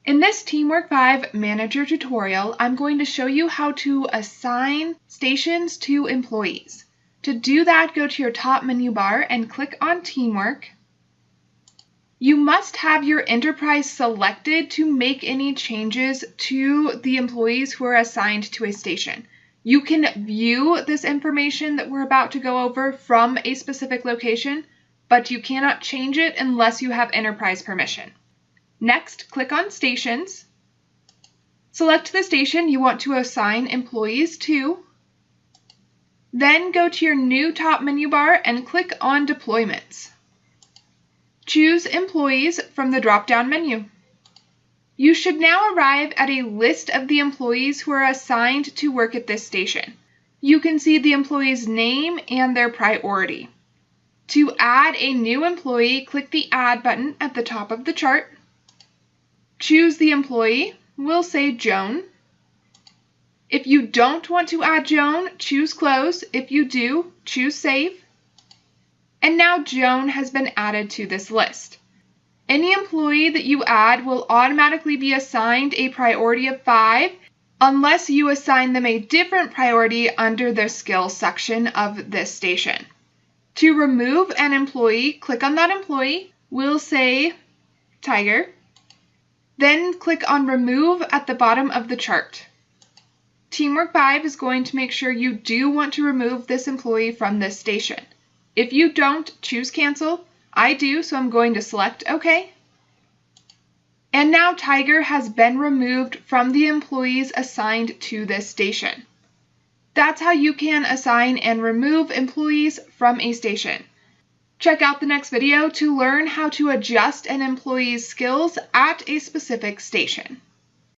In this TeamWork 5 Manager tutorial, I'm going to show you how to assign stations to employees. To do that, go to your top menu bar and click on TeamWork. You must have your enterprise selected to make any changes to the employees who are assigned to a station. You can view this information that we're about to go over from a specific location, but you cannot change it unless you have enterprise permission. Next, click on Stations. Select the station you want to assign employees to. Then go to your new top menu bar and click on Deployments. Choose Employees from the drop-down menu. You should now arrive at a list of the employees who are assigned to work at this station. You can see the employee's name and their priority. To add a new employee, click the Add button at the top of the chart. Choose the employee. We'll say Joan. If you don't want to add Joan, choose Close. If you do, choose Save. And now Joan has been added to this list. Any employee that you add will automatically be assigned a priority of 5 unless you assign them a different priority under the Skills section of this station. To remove an employee, click on that employee. We'll say Tiger. Then click on Remove at the bottom of the chart. TeamWork 5 is going to make sure you do want to remove this employee from this station. If you don't, choose Cancel. I do, so I'm going to select OK. And now Tiger has been removed from the employees assigned to this station. That's how you can assign and remove employees from a station. Check out the next video to learn how to adjust an employee's skills at a specific station.